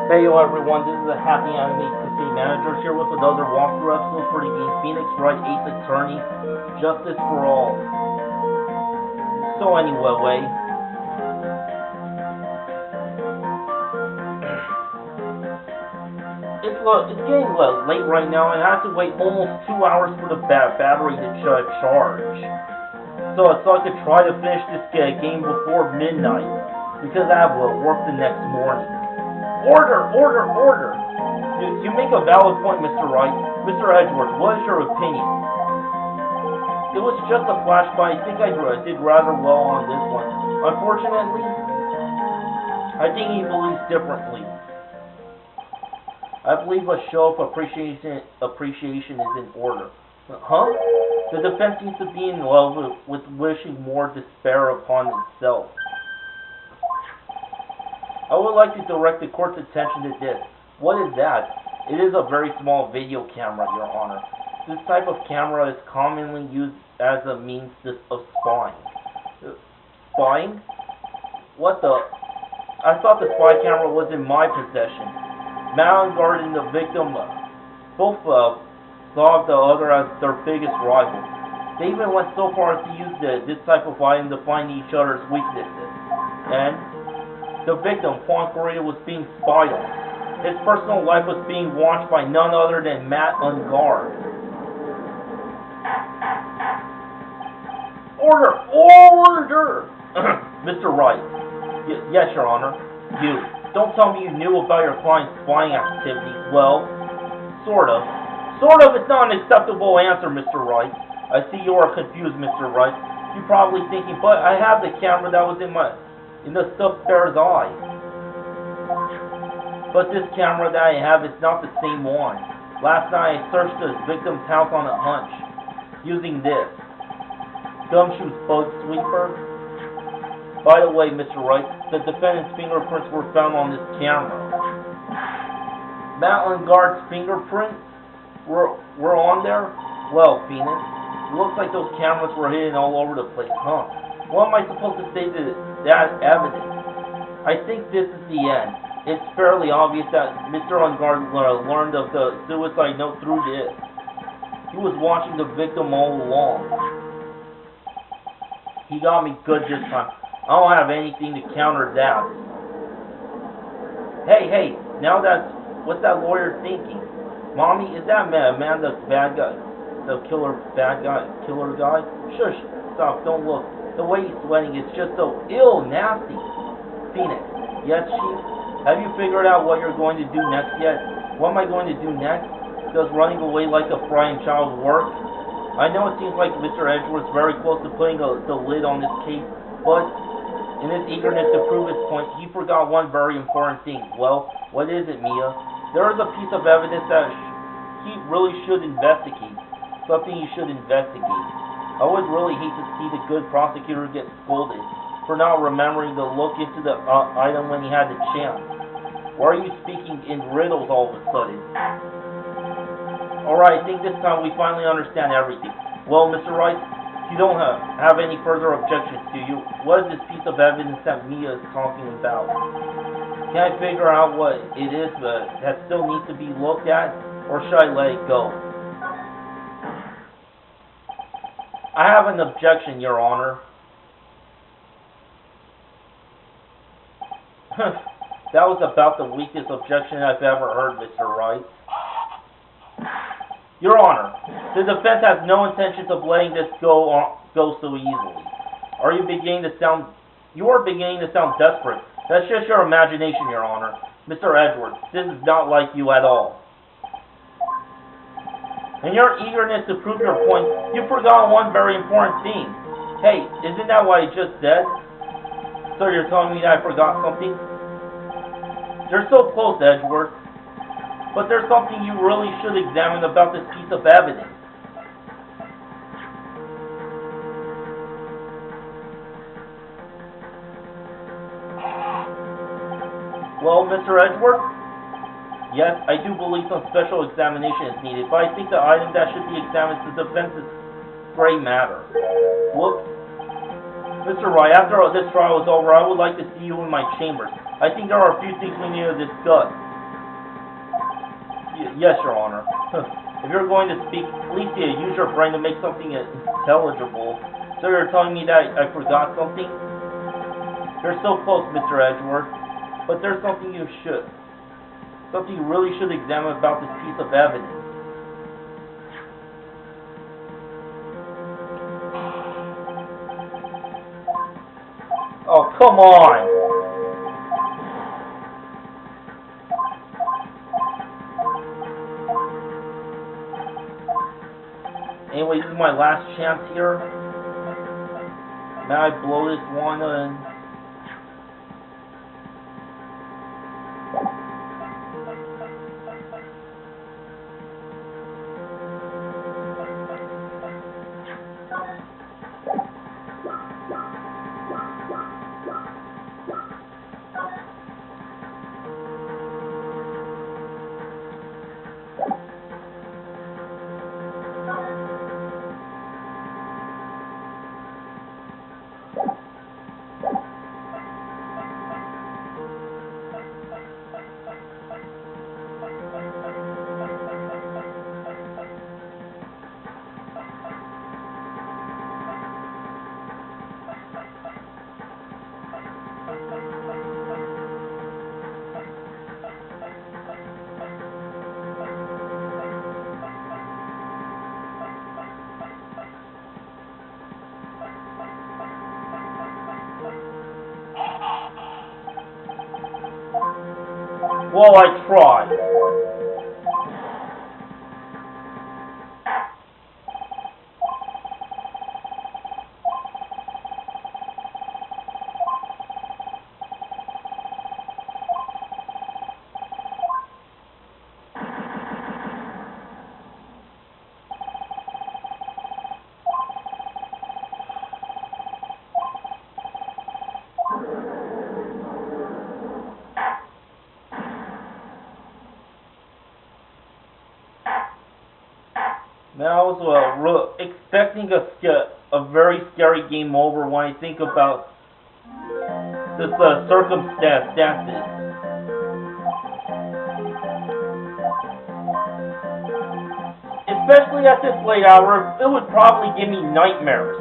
Hey yo everyone, this is the HappyAnimaidCafeManager here with another walkthrough episode for the game Phoenix Wright Ace Attorney, Justice for All. So anyway, it's getting late right now, and I have to wait almost 2 hours for the battery to charge. So I could try to finish this game before midnight, because I have work the next morning. Order! You make a valid point, Mr. Wright. Mr. Edgeworth, what is your opinion? It was just a flash, but I think I did rather well on this one. Unfortunately, I think he believes differently. I believe a show of appreciation is in order. Huh? The defense seems to be in love with wishing more despair upon itself. I would like to direct the court's attention to this. What is that? It is a very small video camera, Your Honor. This type of camera is commonly used as a means of spying. Spying? What the? I thought the spy camera was in my possession. Guard and the victim both saw the other as their biggest rival. They even went so far as to use this type of item to find each other's weaknesses. And the victim, Juan Correa, was being spied on. His personal life was being watched by none other than Matt Ungard. Order! Mr. Wright. Yes, Your Honor. You. Don't tell me you knew about your client's spying activities. Well, sort of. Sort of is not an acceptable answer, Mr. Wright. I see you are confused, Mr. Wright. You're probably thinking, but I have the camera that was in the stuffed bear's eye. But this camera that I have is not the same one. Last night I searched the victim's house on a hunch, using this gumshoe bug sweeper. By the way, Mr. Wright, the defendant's fingerprints were found on this camera. Matt Ungard's fingerprints were on there? Well, Phoenix, it looks like those cameras were hidden all over the place, huh? What am I supposed to say to that evidence? I think this is the end. It's fairly obvious that Mr. Ungard learned of the suicide note through this. He was watching the victim all along. He got me good this time. I don't have anything to counter that. Hey, now what's that lawyer thinking? Mommy, is that man the bad guy? The killer guy? Shush, stop, don't look. The way he's sweating is just so nasty. Phoenix. Yes, Chief? Have you figured out what you're going to do next yet? What am I going to do next? Does running away like a frightened child work? I know it seems like Mr. Edgeworth's very close to putting the lid on this case, but in his eagerness to prove his point, he forgot one very important thing. Well, what is it, Mia? There is a piece of evidence that he really should investigate. Something he should investigate. I would really hate to see the good prosecutor get scolded for not remembering to look into the item when he had the chance. Why are you speaking in riddles all of a sudden? Alright, I think this time we finally understand everything. Well, Mr. Wright, you don't have any further objections, do you? What is this piece of evidence that Mia is talking about? Can I figure out what it is that still needs to be looked at, or should I let it go? I have an objection, Your Honor. That was about the weakest objection I've ever heard, Mr. Wright. Your Honor, the defense has no intentions of letting this go so easily. You are beginning to sound desperate. That's just your imagination, Your Honor. Mr. Edgeworth, this is not like you at all. In your eagerness to prove your point, you forgot one very important thing. Hey, isn't that what I just said? So you're telling me that I forgot something? You're so close, Edgeworth. But there's something you really should examine about this piece of evidence. Well, Mr. Edgeworth? Yes, I do believe some special examination is needed, but I think the item that should be examined is the defense's gray matter. Whoops. Mr. Wright, after this trial is over, I would like to see you in my chambers. I think there are a few things we need to discuss. Yes, Your Honor. If you're going to speak, at least use your brain to make something intelligible. So you're telling me that I forgot something? You're so close, Mr. Edgeworth. But there's something you really should examine about this piece of evidence. Oh, come on! Anyway, this is my last chance here. May I blow this one and... Well, I tried. Man, I was expecting a very scary game over when I think about this circumstances. Especially at this late hour, it would probably give me nightmares.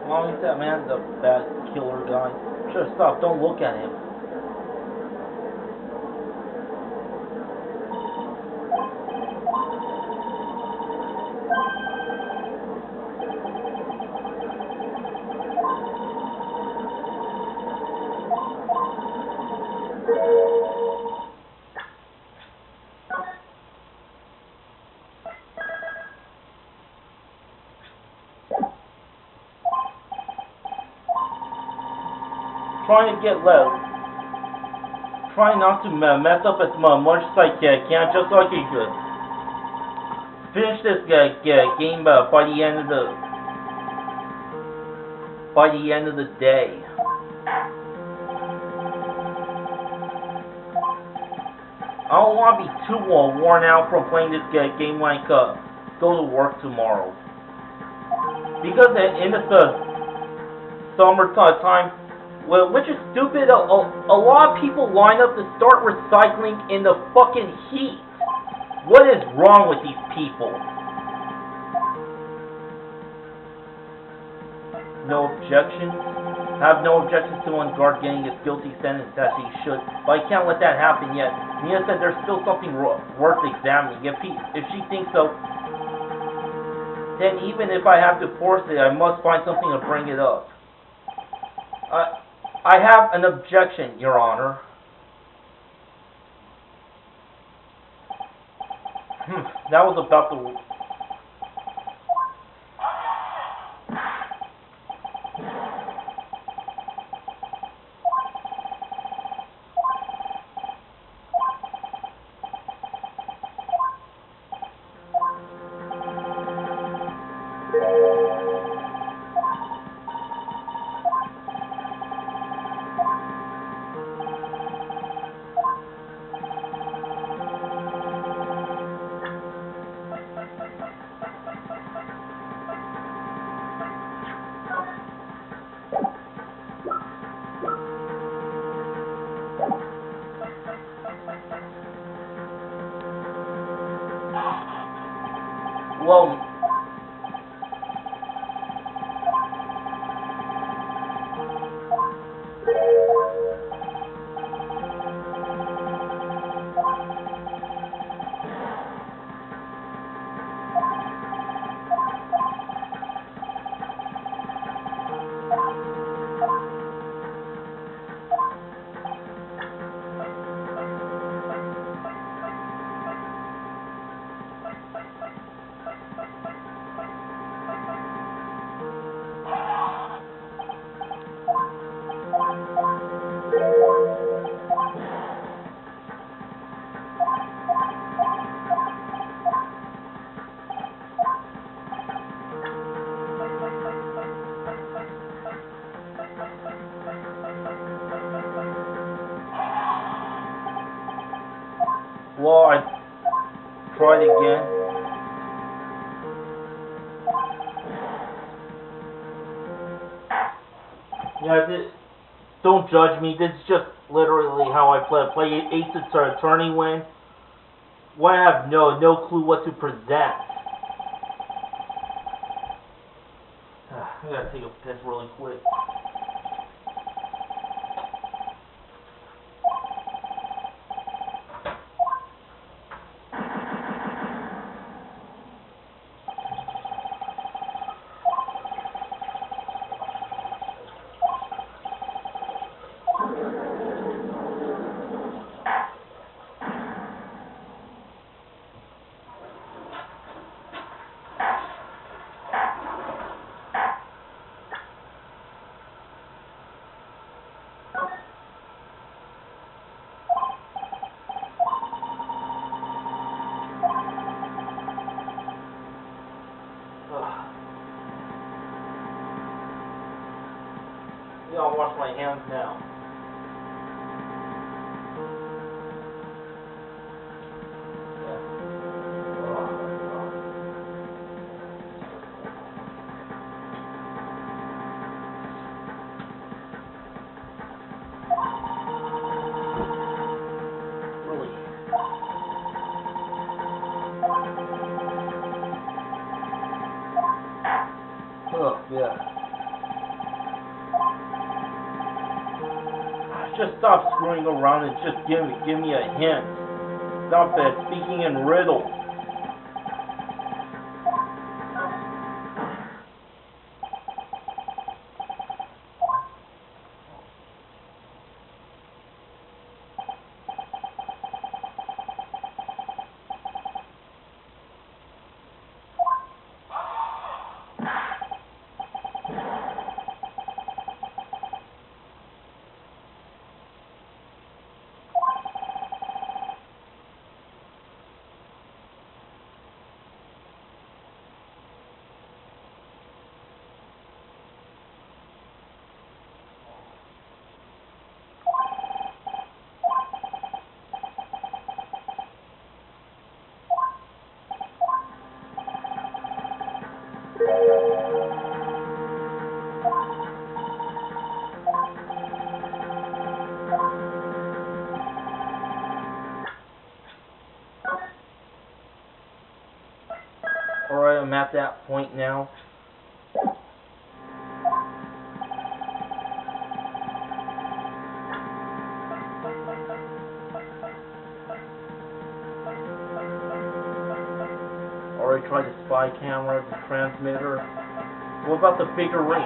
Well, that man's a bad killer guy. Sure, stop, don't look at him. Trying to get low. Trying not to mess up as much as I can, just so I can finish this game by the end of the day. I don't want to be too worn out from playing this game when I go to work tomorrow. Because in the summertime, well, which is stupid, a lot of people line up to start recycling in the fucking heat. What is wrong with these people? No objections? I have no objections to one guard getting a guilty sentence as he should, but I can't let that happen yet. Nia said there's still something worth examining. If she thinks so, then even if I have to force it, I must find something to bring it up. I have an objection, Your Honor. That was about the... Well... Well, I tried again. Yeah, don't judge me. This is just literally how I play. I play Ace Attorney win. When I have no clue what to present. I gotta take a piss really quick. I'll wash my hands now. Really? Oh, yeah. Just stop screwing around and just give me a hint. Stop that speaking in riddles. I'm at that point now. Already tried the spy camera, the transmitter. What about the bigger ring?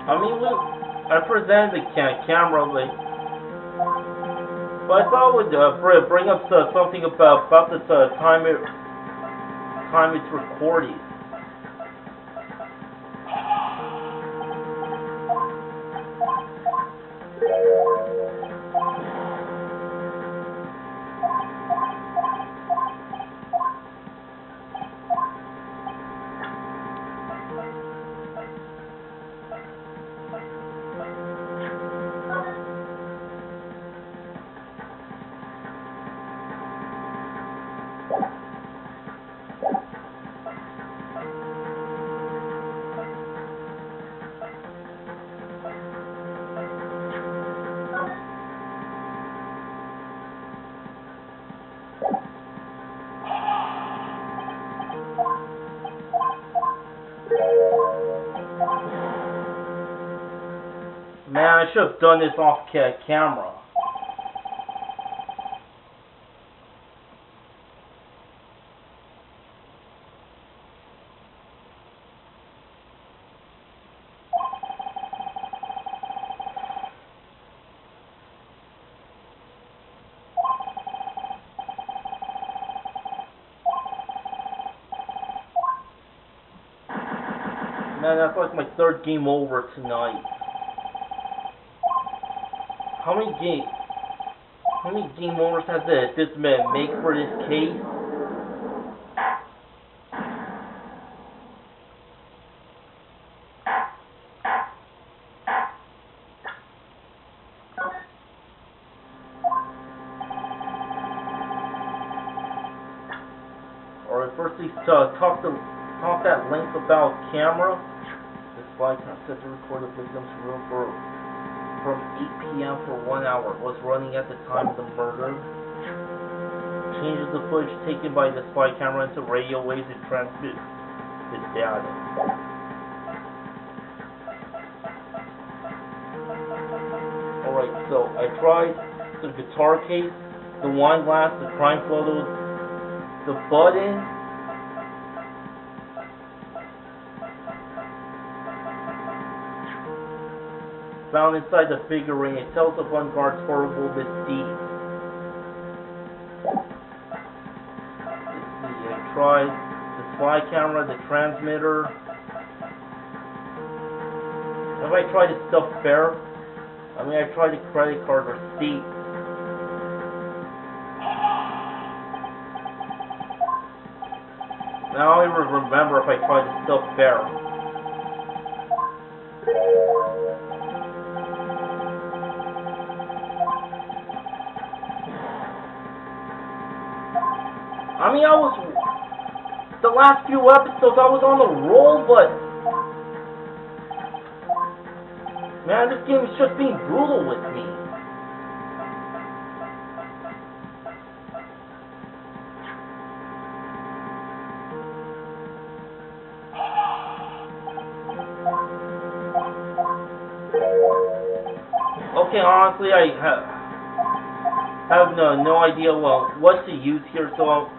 I mean, I presented the camera, but I thought it would bring up something about the time it's recording. Man, I should have done this off camera. Man, that's like my third game over tonight. How many game overs has this man make for this case? Alright, first we talk that length about camera. This slide set to record the victim's room from 8 p.m. for 1 hour. Was running at the time of the murder. Changes the footage taken by the spy camera into radio waves and transmits the data. Alright, so I tried the guitar case, the wine glass, the crime photos, the button. Found inside the figurine, it tells of one guard's horrible misdeeds. Let's see, I tried the spy camera, the transmitter. Have I tried the stuffed bear? I mean, I tried the credit card receipt. Now I remember if I tried the stuffed bear. I mean, the last few episodes I was on the roll, but man, this game is just being brutal with me. Okay, honestly, I have no idea what to use here, so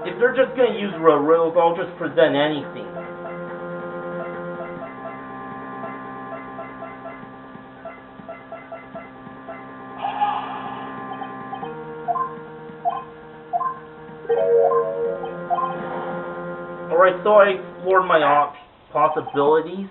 if they're just going to use riddles, I'll just present anything. Alright, so I explored my possibilities.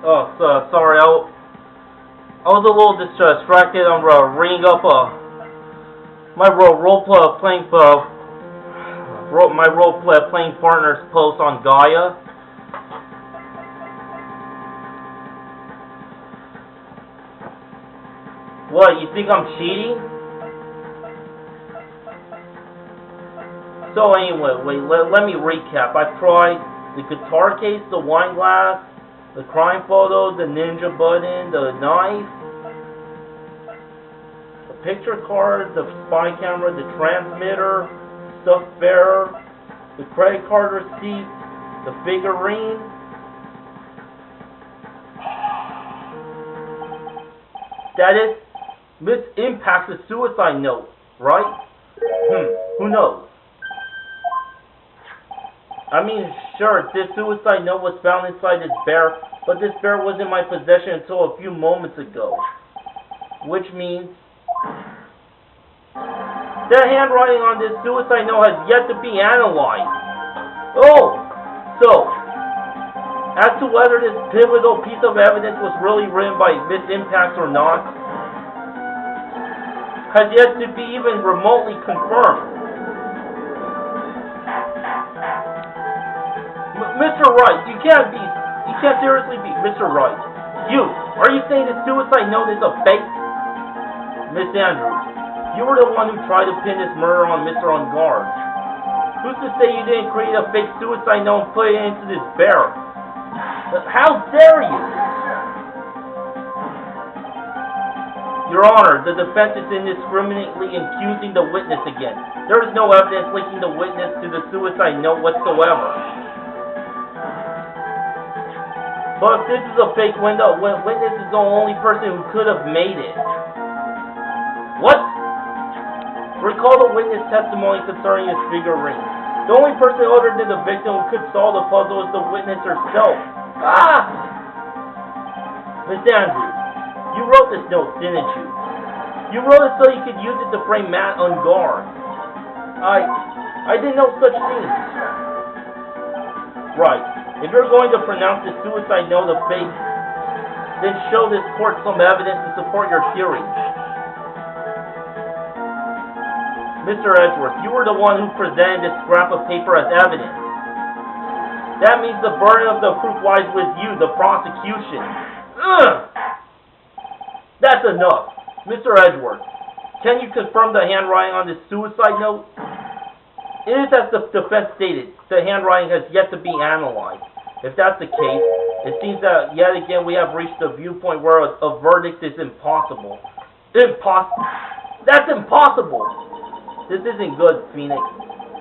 Oh, so, sorry, I was a little distracted. I'm ringing up my role-playing partner's post on Gaia. What, you think I'm cheating? So anyway, let me recap. I tried the guitar case, the wine glass, the crime photo, the ninja button, the knife, the picture card, the spy camera, the transmitter, stuffed bear, the credit card receipt, the figurine. That is, this impacts the suicide note, right? Who knows? I mean, sure, this suicide note was found inside this bear, but this bear was in my possession until a few moments ago. Which means the handwriting on this suicide note has yet to be analyzed. Oh! So, as to whether this pivotal piece of evidence was really written by Miss Impact or not, has yet to be even remotely confirmed. Mr. Wright, you can't seriously be Mr. Wright. Are you saying the suicide note is a fake? Miss Andrews, you were the one who tried to pin this murder on Mr. Ungard. Who's to say you didn't create a fake suicide note and put it into this bear? How dare you? Your Honor, the defense is indiscriminately accusing the witness again. There is no evidence linking the witness to the suicide note whatsoever. But if this is a fake witness is the only person who could have made it. What? Recall the witness testimony concerning his figurine. The only person other than the victim who could solve the puzzle is the witness herself. Miss Andrews, you wrote this note, didn't you? You wrote it so you could use it to frame Matt Ungard. I did no such thing. Right. If you're going to pronounce the suicide note a fake, then show this court some evidence to support your theory. Mr. Edgeworth, you were the one who presented this scrap of paper as evidence. That means the burden of the proof lies with you, the prosecution. That's enough. Mr. Edgeworth, can you confirm the handwriting on this suicide note? It is as the defense stated, the handwriting has yet to be analyzed. If that's the case, it seems that yet again we have reached a viewpoint where a verdict is impossible. That's impossible! This isn't good, Phoenix.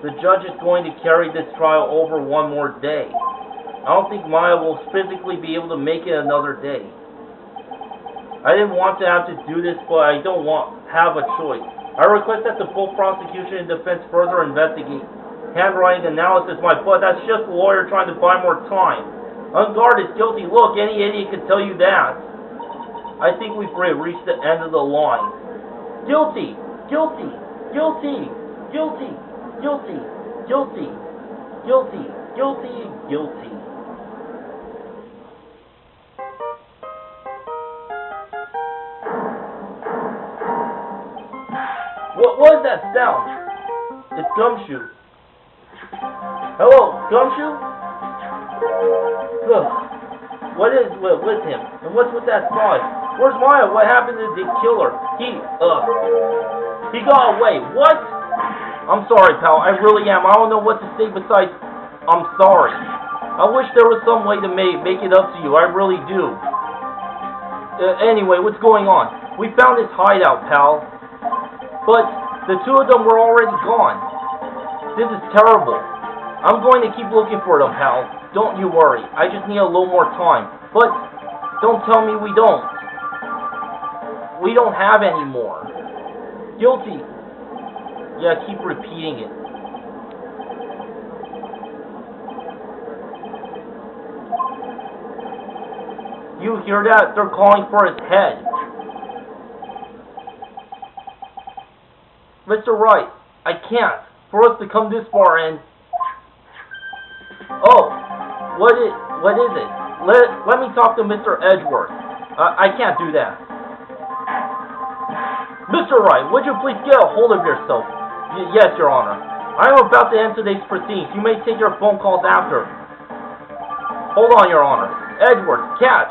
The judge is going to carry this trial over one more day. I don't think Maya will physically be able to make it another day. I didn't want to have to do this, but I don't have a choice. I request that the full prosecution and defense further investigate handwriting analysis, but that's just a lawyer trying to buy more time. Ungard is guilty. Look, any idiot can tell you that. I think we've reached the end of the line. Guilty! Guilty! Guilty! Guilty! Guilty! Guilty! Guilty! Guilty! Guilty! What is that sound? It's Gumshoe. Hello, Gumshoe? Ugh. What is with him? And what's with that spy? Where's Maya? What happened to the killer? He got away. What? I'm sorry, pal. I really am. I don't know what to say besides, I'm sorry. I wish there was some way to make it up to you. I really do. Anyway, what's going on? We found his hideout, pal. But the two of them were already gone. This is terrible. I'm going to keep looking for them, pal. Don't you worry. I just need a little more time. But don't tell me we don't. We don't have any more. Guilty. Yeah, keep repeating it. You hear that? They're calling for his head. Mr. Wright, I can't. For us to come this far and... Oh, what is it? Let me talk to Mr. Edgeworth. I can't do that. Mr. Wright, would you please get a hold of yourself? Yes, Your Honor. I am about to end today's proceedings. You may take your phone calls after. Hold on, Your Honor. Edgeworth, catch!